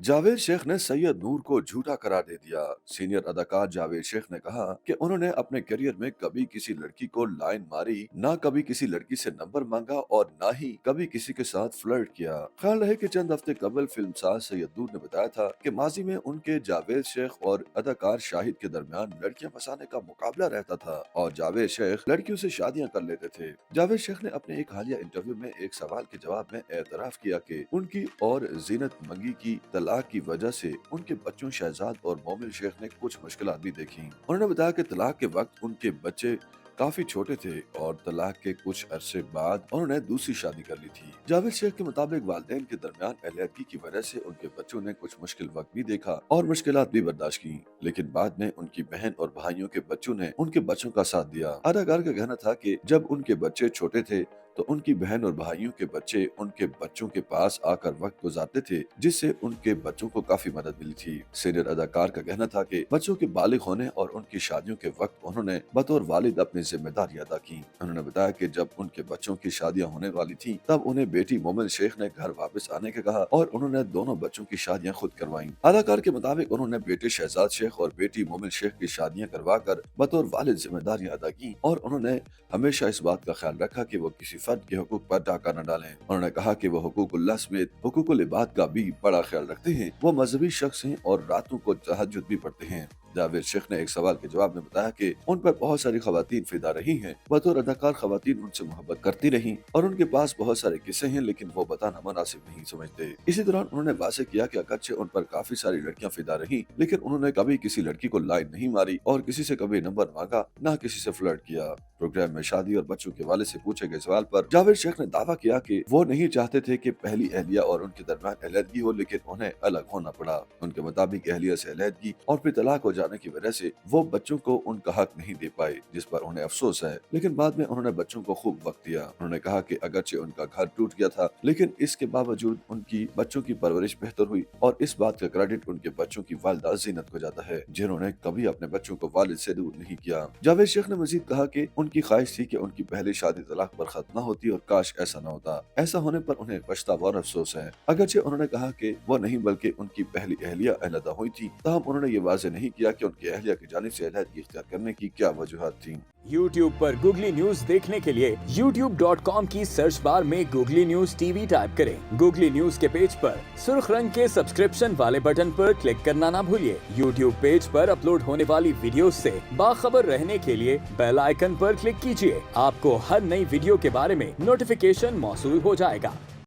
जावेद शेख ने सैयद नूर को झूठा करार दे दिया। सीनियर अदाकार जावेद शेख ने कहा कि उन्होंने अपने करियर में कभी किसी लड़की को लाइन मारी, ना कभी किसी लड़की से नंबर मांगा और ना ही कभी किसी के साथ फ्लर्ट किया। ख्याल रहे कि चंद हफ्ते कबल फिल्मसाज सैयद नूर ने बताया था कि माजी में उनके जावेद शेख और अदाकार शाहिद के दरमियान लड़कियां फंसाने का मुकाबला रहता था और जावेद शेख लड़कियों से शादियां कर लेते थे। जावेद शेख ने अपने एक हालिया इंटरव्यू में एक सवाल के जवाब में एतराफ किया कि उनकी और जीनत मंगी की तलाक की वजह से उनके बच्चों शहजाद और मोमिन शेख ने कुछ मुश्किलात भी देखी। उन्होंने बताया कि तलाक के वक्त उनके बच्चे काफी छोटे थे और तलाक के कुछ अरसे बाद उन्होंने दूसरी शादी कर ली थी। जावेद शेख के मुताबिक वालिदैन के दरमियान अलहदगी की वजह से उनके बच्चों ने कुछ मुश्किल वक्त भी देखा और मुश्किलात भी बर्दाश्त की, लेकिन बाद में उनकी बहन और भाइयों के बच्चों ने उनके बच्चों का साथ दिया। अदाकार का कहना था कि जब उनके बच्चे छोटे थे तो उनकी बहन और भाइयों के बच्चे उनके बच्चों के पास आकर वक्त गुजारते थे, जिससे उनके बच्चों को काफी मदद मिली थी। सीनियर अदाकार का कहना था कि बच्चों के बालिग होने और उनकी शादियों के वक्त उन्होंने बतौर वालिद अपनी जिम्मेदारी अदा की। उन्होंने बताया कि जब उनके बच्चों की शादियां होने वाली थी तब उन्हें बेटी मोमिन शेख ने घर वापस आने का कहा और उन्होंने दोनों बच्चों की शादियां खुद करवाई। अदाकार के मुताबिक उन्होंने बेटे शहजाद शेख और बेटी मोमिन शेख की शादियां करवा कर बतौर वालिद जिम्मेदारियां अदा की और उन्होंने हमेशा इस बात का ख्याल रखा कि वो किसी फर्द के हुकूक पर डाका न डालें। उन्होंने कहा कि वो हुकूकुल्लाह समेत हुकूकुल इबाद का भी बड़ा ख्याल रखते हैं। वो मजहबी शख्स हैं और रातों को तहज्जुद भी पढ़ते हैं। जावेद शेख ने एक सवाल के जवाब में बताया कि उन पर बहुत सारी खवातीन फिदा रही हैं। बतौर अदाकार खवातीन उनसे मोहब्बत करती रही और उनके पास बहुत सारे किस्से हैं, लेकिन वो बताना मुनासिब नहीं समझते। इसी दौरान उन्होंने वाज़ेह किया कि अगरचे उन पर काफी सारी लड़कियां फिदा रही, लेकिन उन्होंने कभी किसी लड़की को लाइन नहीं मारी और किसी से कभी नंबर मांगा, न किसी से फ्लर्ट किया। प्रोग्राम में शादी और बच्चों के वाले से पूछे गए सवाल पर जावेद शेख ने दावा किया कि वो नहीं चाहते थे कि पहली अहलिया और उनके दरमियान अलहदगी हो, लेकिन उन्हें अलग होना पड़ा। उनके मुताबिक अहलिया से अलहदगी और फिर तलाक हो जाने की वजह से वो बच्चों को उनका हक नहीं दे पाए, जिस पर उन्हें अफसोस है, लेकिन बाद में उन्होंने बच्चों को खूब वक्त दिया। उन्होंने कहा कि अगरचे उनका घर टूट गया था, लेकिन इसके बावजूद उनकी बच्चों की परवरिश बेहतर हुई और इस बात का क्रेडिट उनके बच्चों की वालिदा जीनत को जाता है, जिन्होंने कभी अपने बच्चों को वालिद से दूर नहीं किया। जावेद शेख ने मजीद कहा कि उनकी ख्वाहिश थी कि उनकी पहली शादी तलाक पर खत्म न होती और काश ऐसा न होता। ऐसा होने पर उन्हें पछतावा और अफसोस है। अगरचे उन्होंने कहा कि वो नहीं बल्कि उनकी पहली अहलिया अलहदा हुई थी, ताहम उन्होंने ये वाज़ेह नहीं किया कि उनकी अहलिया की जानिब से अलहदगी इख्तियार करने की क्या वजूहात थी। YouTube पर गूगली न्यूज देखने के लिए youtube.com की सर्च बार में गूगली न्यूज टीवी टाइप करें। गूगली न्यूज के पेज पर सुर्ख रंग के सब्सक्रिप्शन वाले बटन पर क्लिक करना ना भूलिए। YouTube पेज पर अपलोड होने वाली वीडियोस से बाखबर रहने के लिए बेल आइकन पर क्लिक कीजिए। आपको हर नई वीडियो के बारे में नोटिफिकेशन मौसूल हो जाएगा।